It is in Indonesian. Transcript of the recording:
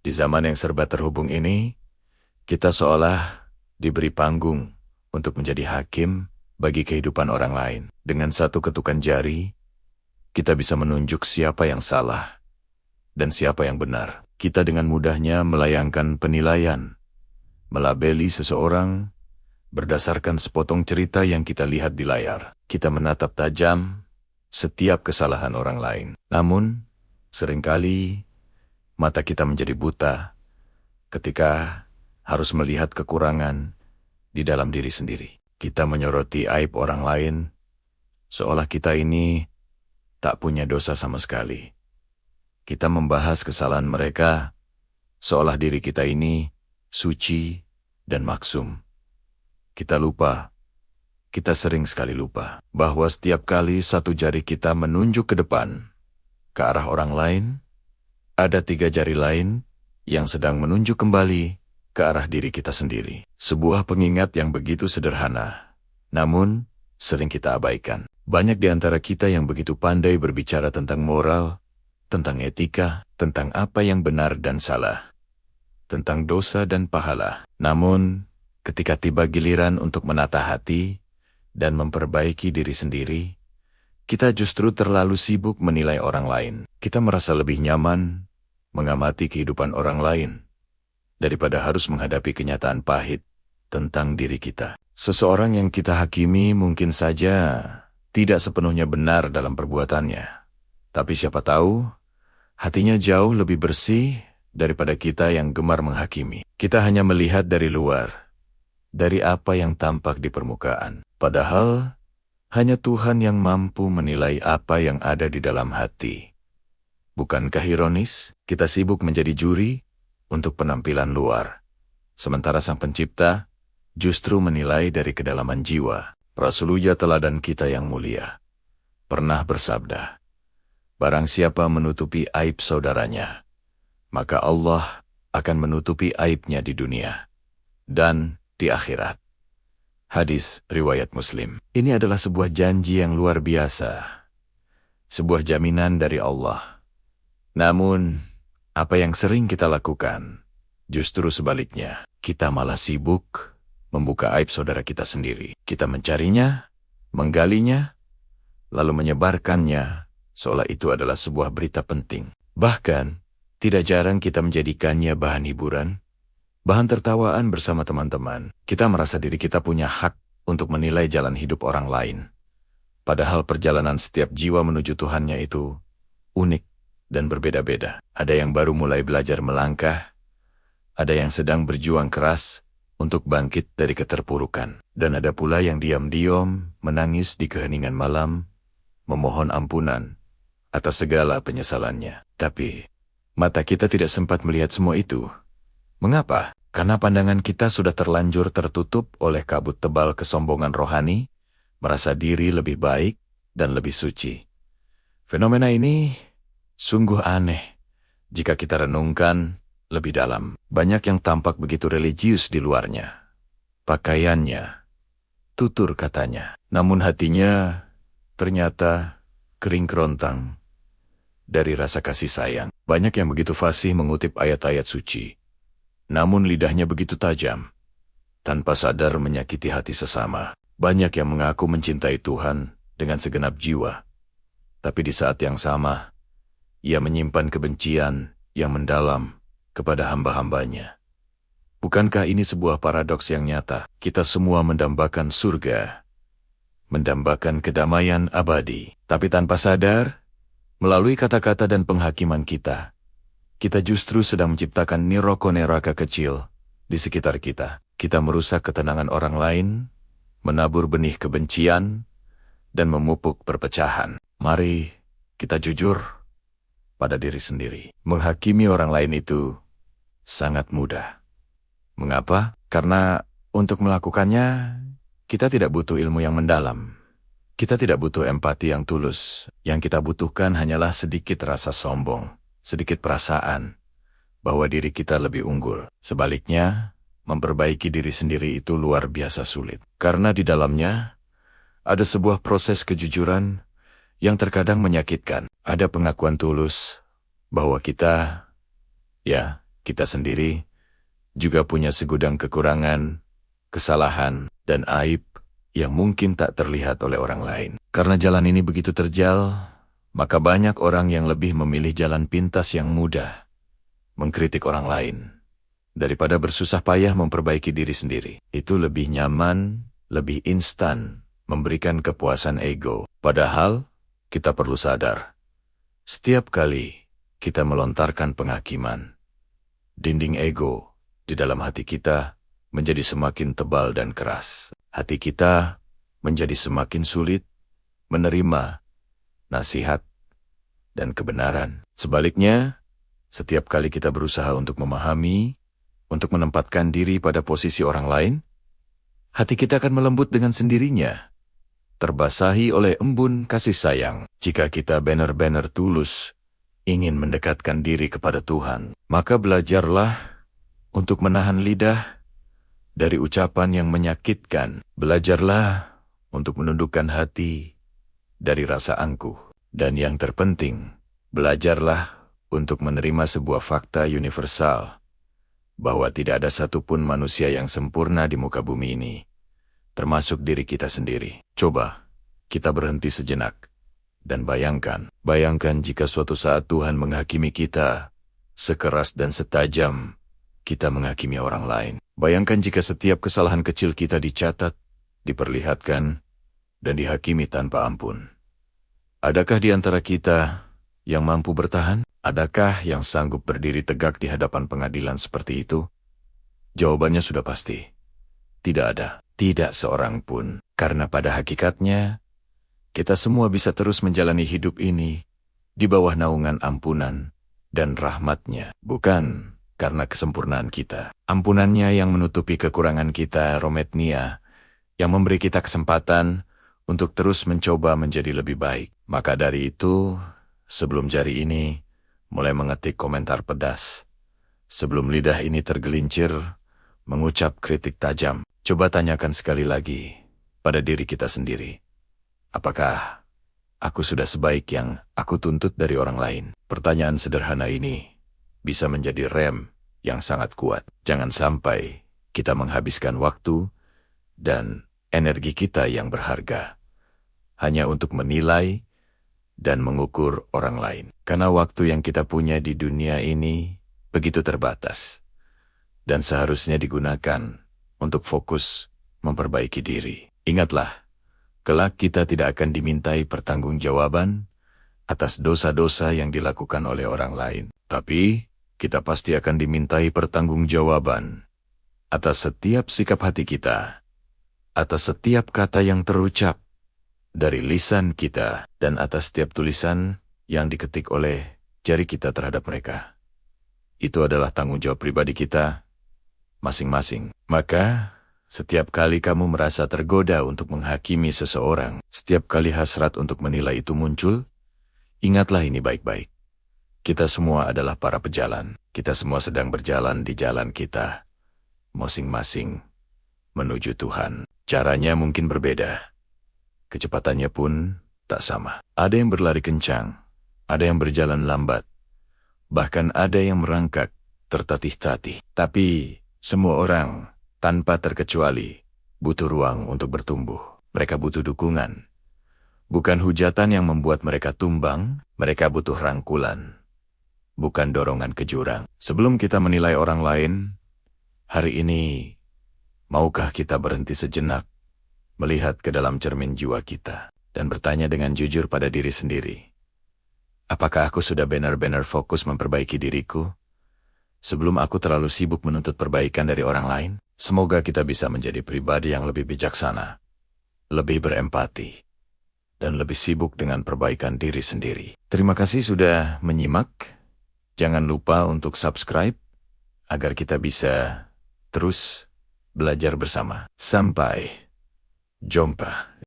Di zaman yang serba terhubung ini, kita seolah diberi panggung untuk menjadi hakim bagi kehidupan orang lain. Dengan satu ketukan jari, kita bisa menunjuk siapa yang salah dan siapa yang benar. Kita dengan mudahnya melayangkan penilaian, melabeli seseorang berdasarkan sepotong cerita yang kita lihat di layar. Kita menatap tajam setiap kesalahan orang lain. Namun, seringkali mata kita menjadi buta ketika harus melihat kekurangan di dalam diri sendiri. Kita menyoroti aib orang lain, seolah kita ini tak punya dosa sama sekali. Kita membahas kesalahan mereka, seolah diri kita ini suci dan maksum. Kita sering sekali lupa, bahwa setiap kali satu jari kita menunjuk ke depan, ke arah orang lain, ada 3 jari lain yang sedang menunjuk kembali ke arah diri kita sendiri. Sebuah pengingat yang begitu sederhana, namun sering kita abaikan. Banyak di antara kita yang begitu pandai berbicara tentang moral, tentang etika, tentang apa yang benar dan salah, tentang dosa dan pahala. Namun, ketika tiba giliran untuk menata hati dan memperbaiki diri sendiri, kita justru terlalu sibuk menilai orang lain. Kita merasa lebih nyaman mengamati kehidupan orang lain daripada harus menghadapi kenyataan pahit tentang diri kita. Seseorang yang kita hakimi mungkin saja tidak sepenuhnya benar dalam perbuatannya. Tapi siapa tahu, hatinya jauh lebih bersih daripada kita yang gemar menghakimi. Kita hanya melihat dari luar, dari apa yang tampak di permukaan. Padahal, hanya Tuhan yang mampu menilai apa yang ada di dalam hati. Bukankah ironis, kita sibuk menjadi juri untuk penampilan luar, sementara Sang Pencipta justru menilai dari kedalaman jiwa. Rasulullah teladan kita yang mulia pernah bersabda, barang siapa menutupi aib saudaranya, maka Allah akan menutupi aibnya di dunia dan di akhirat. Hadis riwayat Muslim. Ini adalah sebuah janji yang luar biasa, sebuah jaminan dari Allah. Namun, apa yang sering kita lakukan, justru sebaliknya. Kita malah sibuk membuka aib saudara kita sendiri. Kita mencarinya, menggalinya, lalu menyebarkannya, seolah itu adalah sebuah berita penting. Bahkan, tidak jarang kita menjadikannya bahan hiburan, bahan tertawaan bersama teman-teman. Kita merasa diri kita punya hak untuk menilai jalan hidup orang lain. Padahal perjalanan setiap jiwa menuju Tuhannya itu unik dan berbeda-beda. Ada yang baru mulai belajar melangkah, ada yang sedang berjuang keras untuk bangkit dari keterpurukan, dan ada pula yang diam-diam menangis di keheningan malam, memohon ampunan atas segala penyesalannya. Tapi, mata kita tidak sempat melihat semua itu. Mengapa? Karena pandangan kita sudah terlanjur tertutup oleh kabut tebal kesombongan rohani, merasa diri lebih baik dan lebih suci. Fenomena ini sungguh aneh jika kita renungkan lebih dalam. Banyak yang tampak begitu religius di luarnya, pakaiannya, tutur katanya, namun hatinya ternyata kering kerontang dari rasa kasih sayang. Banyak yang begitu fasih mengutip ayat-ayat suci, namun lidahnya begitu tajam, tanpa sadar menyakiti hati sesama. Banyak yang mengaku mencintai Tuhan dengan segenap jiwa, tapi di saat yang sama, ia menyimpan kebencian yang mendalam kepada hamba-hambanya. Bukankah ini sebuah paradoks yang nyata? Kita semua mendambakan surga, mendambakan kedamaian abadi, tapi tanpa sadar, melalui kata-kata dan penghakiman kita justru sedang menciptakan neraka kecil di sekitar kita. Kita merusak ketenangan orang lain, menabur benih kebencian, dan memupuk perpecahan. Mari kita jujur pada diri sendiri. Menghakimi orang lain itu sangat mudah. Mengapa? Karena untuk melakukannya, kita tidak butuh ilmu yang mendalam. Kita tidak butuh empati yang tulus. Yang kita butuhkan hanyalah sedikit rasa sombong, sedikit perasaan bahwa diri kita lebih unggul. Sebaliknya, memperbaiki diri sendiri itu luar biasa sulit. Karena di dalamnya ada sebuah proses kejujuran yang terkadang menyakitkan. Ada pengakuan tulus bahwa kita kita sendiri juga punya segudang kekurangan, kesalahan, dan aib yang mungkin tak terlihat oleh orang lain. Karena jalan ini begitu terjal, maka banyak orang yang lebih memilih jalan pintas yang mudah, mengkritik orang lain, daripada bersusah payah memperbaiki diri sendiri. Itu lebih nyaman, lebih instan, memberikan kepuasan ego. Padahal, kita perlu sadar, setiap kali kita melontarkan penghakiman, dinding ego di dalam hati kita menjadi semakin tebal dan keras. Hati kita menjadi semakin sulit menerima nasihat dan kebenaran. Sebaliknya, setiap kali kita berusaha untuk memahami, untuk menempatkan diri pada posisi orang lain, hati kita akan melembut dengan sendirinya, terbasahi oleh embun kasih sayang. Jika kita benar-benar tulus ingin mendekatkan diri kepada Tuhan, maka belajarlah untuk menahan lidah dari ucapan yang menyakitkan. Belajarlah untuk menundukkan hati dari rasa angkuh. Dan yang terpenting, belajarlah untuk menerima sebuah fakta universal, bahwa tidak ada satupun manusia yang sempurna di muka bumi ini, termasuk diri kita sendiri. Coba kita berhenti sejenak dan bayangkan jika suatu saat Tuhan menghakimi kita sekeras dan setajam kita menghakimi orang lain. Bayangkan jika setiap kesalahan kecil kita dicatat, diperlihatkan, dan dihakimi tanpa ampun. Adakah di antara kita yang mampu bertahan? Adakah yang sanggup berdiri tegak di hadapan pengadilan seperti itu? Jawabannya sudah pasti. Tidak ada. Tidak seorang pun. Karena pada hakikatnya, kita semua bisa terus menjalani hidup ini di bawah naungan ampunan dan rahmat-Nya. Bukan karena kesempurnaan kita. Ampunannya yang menutupi kekurangan kita, Rometnia, yang memberi kita kesempatan untuk terus mencoba menjadi lebih baik. Maka dari itu, sebelum jari ini mulai mengetik komentar pedas, sebelum lidah ini tergelincir mengucap kritik tajam, coba tanyakan sekali lagi pada diri kita sendiri. Apakah aku sudah sebaik yang aku tuntut dari orang lain? Pertanyaan sederhana ini bisa menjadi rem yang sangat kuat. Jangan sampai kita menghabiskan waktu dan energi kita yang berharga hanya untuk menilai dan mengukur orang lain. Karena waktu yang kita punya di dunia ini begitu terbatas, dan seharusnya digunakan untuk fokus memperbaiki diri. Ingatlah, kelak kita tidak akan dimintai pertanggungjawaban atas dosa-dosa yang dilakukan oleh orang lain. Tapi, kita pasti akan dimintai pertanggungjawaban atas setiap sikap hati kita, atas setiap kata yang terucap dari lisan kita, dan atas setiap tulisan yang diketik oleh jari kita terhadap mereka. Itu adalah tanggung jawab pribadi kita masing-masing. Maka, setiap kali kamu merasa tergoda untuk menghakimi seseorang, setiap kali hasrat untuk menilai itu muncul, ingatlah ini baik-baik. Kita semua adalah para pejalan. Kita semua sedang berjalan di jalan kita masing-masing menuju Tuhan. Caranya mungkin berbeda. Kecepatannya pun tak sama. Ada yang berlari kencang, ada yang berjalan lambat, bahkan ada yang merangkak tertatih-tatih. Tapi semua orang, tanpa terkecuali, butuh ruang untuk bertumbuh. Mereka butuh dukungan. Bukan hujatan yang membuat mereka tumbang, mereka butuh rangkulan. Bukan dorongan ke jurang. Sebelum kita menilai orang lain, hari ini, maukah kita berhenti sejenak, melihat ke dalam cermin jiwa kita, dan bertanya dengan jujur pada diri sendiri. Apakah aku sudah benar-benar fokus memperbaiki diriku, sebelum aku terlalu sibuk menuntut perbaikan dari orang lain? Semoga kita bisa menjadi pribadi yang lebih bijaksana, lebih berempati, dan lebih sibuk dengan perbaikan diri sendiri. Terima kasih sudah menyimak. Jangan lupa untuk subscribe, agar kita bisa terus belajar bersama. Sampai jumpa.